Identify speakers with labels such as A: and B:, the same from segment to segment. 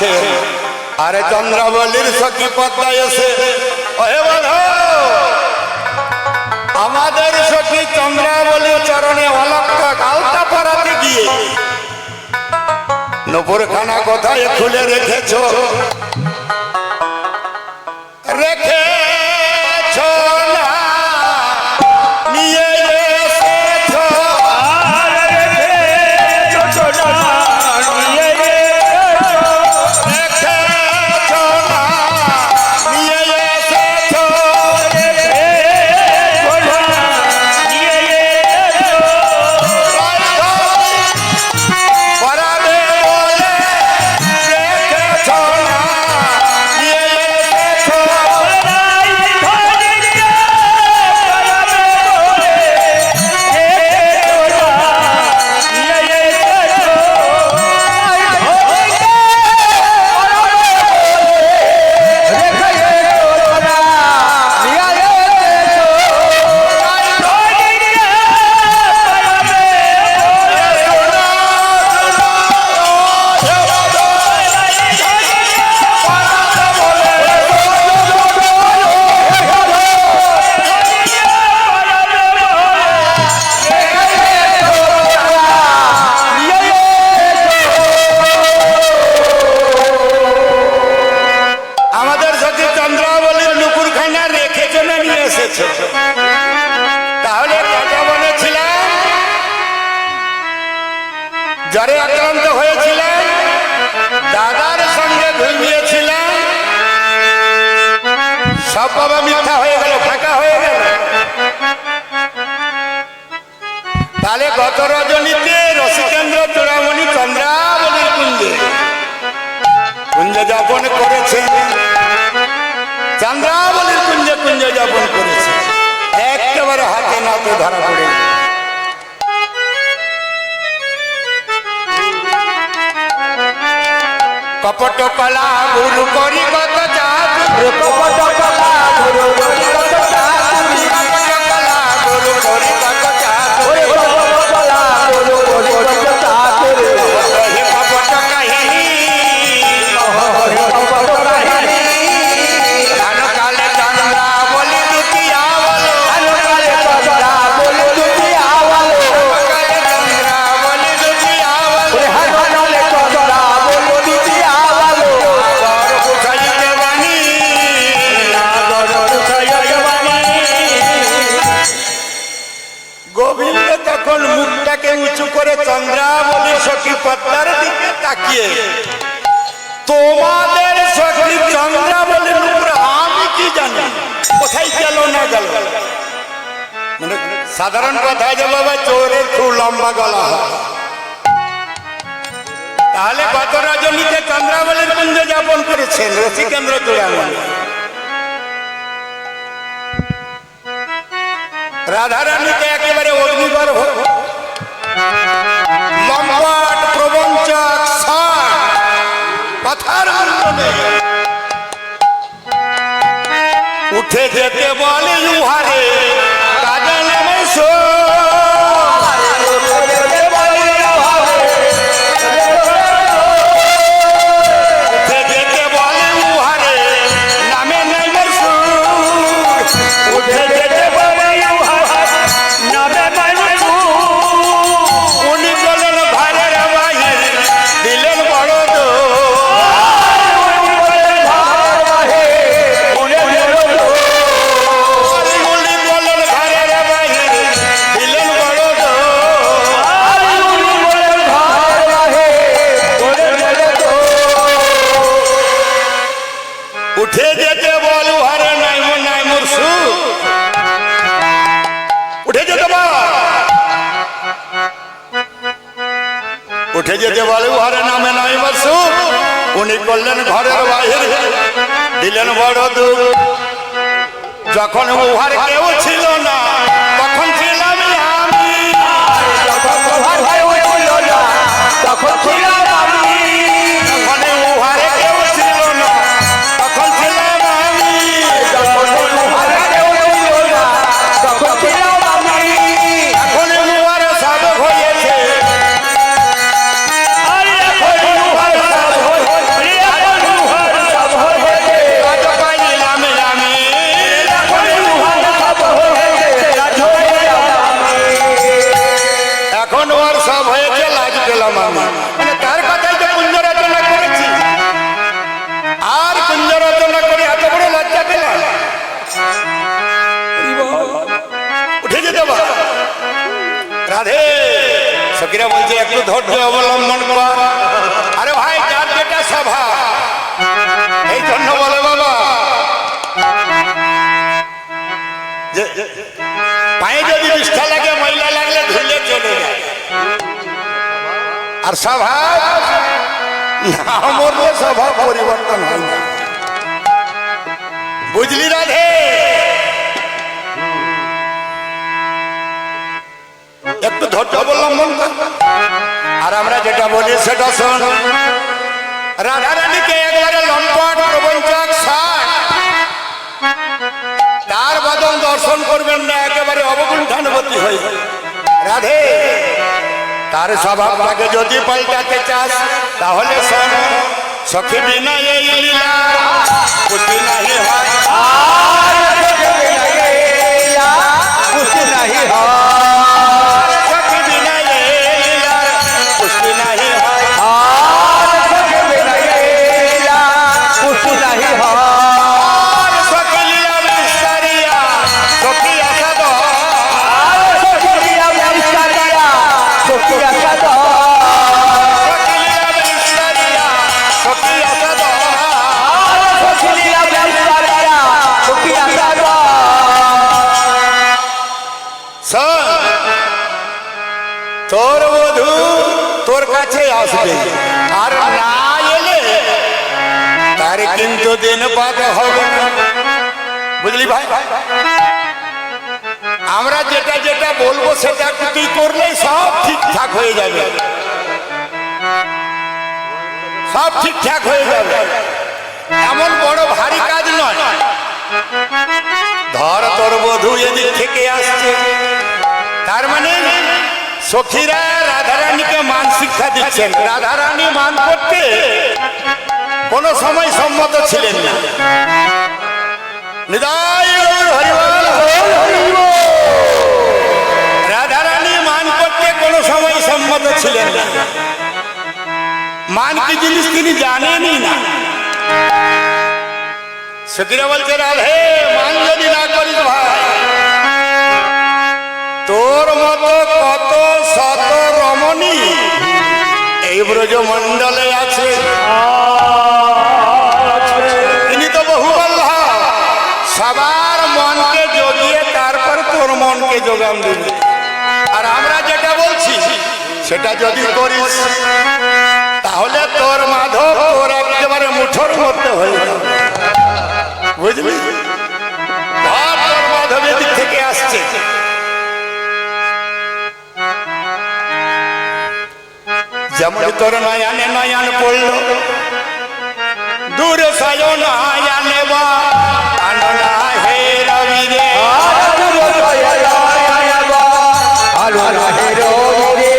A: আছে। আরে চন্দ্রাবলীর সখী পদ্মায় এসে আমাদের সখী চন্দ্রাবলীর চরণে অলক্ষ আলতা পরাতে গিয়ে নূপুরখানা কোথায় খুলে রেখেছ? রেখেছ না নিয়ে এসেছ, রেখেছ না নিয়ে এসেছ, রেখেছ না নিয়ে এসেছ, রেখেছ না নিয়ে এসেছ, পরাবে বলে রেখেছ না নিয়ে এসেছ, তাহলে কথা বলেছিলাম জ্বরে আক্রান্ত হয়েছিলাম, দাদার সঙ্গে ঘুমিয়েছিলাম, সব বাবা মিথ্যা হয়ে গেল, ফাঁকা হয়ে গেল। তাহলে গত রজনীতে রসিকেন্দ্র চূড়ামণি চন্দ্রাবলীর কুঞ্জে যাপন করেছেন, চন্দ্রাবলীর কুঞ্জে যাপন করেছে, একেবারে হাতে নাতে ধরা পড়ে। কপট কলা গুরু করি কত জাদু, কপট কলা গুরু করি কত জাদু, কপট কলা গুরু করি কত জাদু, কপট কলা গুরু করি কত জাদু, হে কপট কাহিনী, কপট কাহিনী, কালে চন্দ্রাবলী দুটিয়া বলো, কালে চন্দ্রাবলী দুটিয়া বলো, কালে চন্দ্রাবলী দুটিয়া বলো, কালে চন্দ্রাবলী দুটিয়া বলো, গর বুঝাইতে বাণী, গর বুঝাইতে বাণী। গোবিন্দ তখন মুখটাকে উঁচু করে চন্দ্রাবলীর সখী পদ্মার দিকে তাকিয়ে, তোমাদের সখী চন্দ্রাবলীর উপরে আমি কি জানি, কোথায় গেল না গেল। মানে সাধারণ কথা যে বাবা চোরের খুব লম্বা গলা হয়। তাহলে গত রজনীতে চন্দ্রাবলীর কুঞ্জে যাপন করেছেন রসিকেন্দ্র চূড়ামণি, রাধারানীকে একেবারে অগ্নিগর্ভ লম্বাট প্রবঞ্চক কথার উঠে যেতে বলে উহারে কাজে নামে উঠে যেতে বলে উহারে নামে নেমে উঠে যেতে বলে নামে নেমে উনি বলেন ভাইয়ের বাহির দিলেন বড় দো, উঠে যেতে বলো হারে নাই মুরসু, উঠে যেতে বল, উঠে যেতে বলো হারে নামে নাই মুরসু, উনি করলেন ঘরের বাহির দিলেন বড় দুঃখ। যখন উহার কেউ ছিল না তখন ছিলাম আমি, যখন উহার কেউ ছিল না তখন ছিলাম আমি, যখন উহার কেউ ছিল না তখন ছিলাম আমি, যখন উহার কেউ ছিল না তখন ছিলাম আমি, এখন উহার সাধক হয়েছে, এখন উহার সাধক হয়েছে, সখীরা বলছে একটু ধৈর্য অবলম্বন কর। আরে ভাই যার যেটা স্বভাব, এই জন্য বলে বাবা যে পায়ে যদি বিষ্ঠা লাগে, ময়লা লাগলে ধুলে চলে যায়। আর স্বভাব না মরলে স্বভাব পরিবর্তন হয় না, বুঝলি রাধে? একটু ধৈর্য অবলম্বন কর। আর আমরা যেটা বলি সেটা শোন। রাধারানীকে একবারে লম্পট প্রবঞ্চক ষাট, তার বদন দর্শন করবেন না, একেবারে অবগুণ্ঠানুবতী হয়ে রাধে। তার স্বভাবটাকে যদি পাল্টাতে চাস তাহলে শোন, সখী বিনা এই লীলা পুষ্টি নাহি হয়, পুষ্টি নাহি হয়, সখী বিনা এই লীলা পুষ্টি নাহি হয়, সখী বিনা এই লীলা পুষ্টি নাহি হয়, সখী লীলা বিস্তারিয়া সখী আসাদ, সখী লীলা বিস্তারিয়া সখী আসাদ, সখী লীলা বিস্তারিয়া সখী আসাদ, সখী লীলা বিস্তারিয়া সখী আসাদ। তোর বধূ তোর কাছে আসবে, আর না এলে তার কিন্তু দিন পাত হবে, বুঝলি ভাই? আমরা যেটা যেটা বলবো সেটা তুই করলেই সব ঠিকঠাক হয়ে যাবে, সব ঠিকঠাক হয়ে যাবে। এমন বড় ভারী কাজ নয়। ধর তোর বধূ এদিক থেকে আসছে, তার মানে সখীরা রাধারানীকে মান শিক্ষা দিচ্ছেন। রাধারানী মান করতে কোন সময় সম্মত ছিলেন না। রাধারানী মান করতে কোন সময় সম্মত ছিলেন না। মান কি জিনিস তিনি জানেনই না। সখীরা বলছে রাধে, মান যদি না করিস ভাই, তোর মতো কত শত রমণী এই ব্রজমণ্ডলে আছে, তিনি তো বহু বল্লভ, সবার মনকে জগিয়ে তারপর তোর মনকে যোগান দিবে। আর আমরা যেটা বলছি সেটা যদি করিস তাহলে তোর মাধব তোর একেবারে মুঠোর মধ্যে হয়ে যাবে, বুঝলি? তোর মাধব এদিক থেকে আসছে, যেমন তোর নয়নে নয়ন পড়ল, দূর সায় নয়নে বা আনলা হে রবি রে, দূর সায় নয়নে বা আনলা হে রবি রে,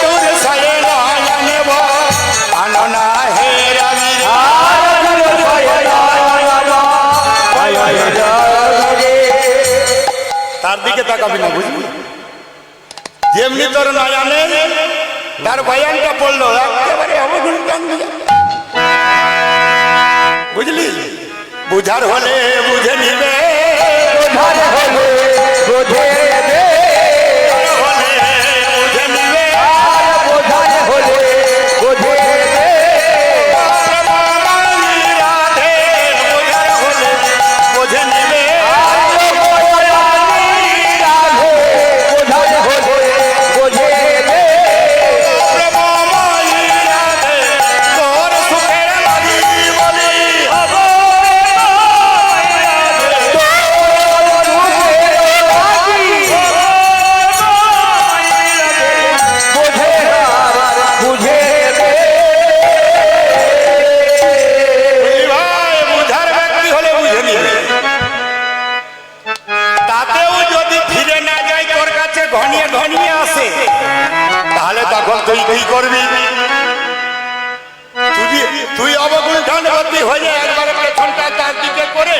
A: দূর সায় নয়নে বা আনলা হে রবি রে, দূর সায় নয়নে বা আনলা হে রবি রে। তার দিকে তাকাবি না, বুঝলি? যেমনি তোর নয়নে তার বয়ানটা পড়লো, একেবারে অবগুণ্ঠন, বুঝলি? বুঝার হলে বুঝে নিবে, বুঝার হলে বুঝে নেবে, বুঝে নিবে, বুঝার হলে বুঝে নেবে, রাধে বুঝার হলে বুঝে নিবে, তুই কি করবি? তুই অবগুণ্ঠনবতী হয়ে একবারে পেছনটা তার দিকে করে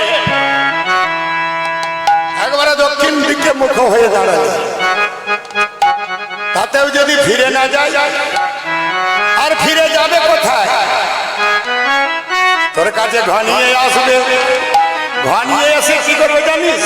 A: একবারে দক্ষিণ দিকে মুখ হয়ে দাঁড়াবে, তাতেও যদি ফিরে না যায়, আর ফিরে যাবে কোথায়? তোর কাছে ঘনিয়ে আসবে, ঘনিয়ে এসে কি করবে জানিস?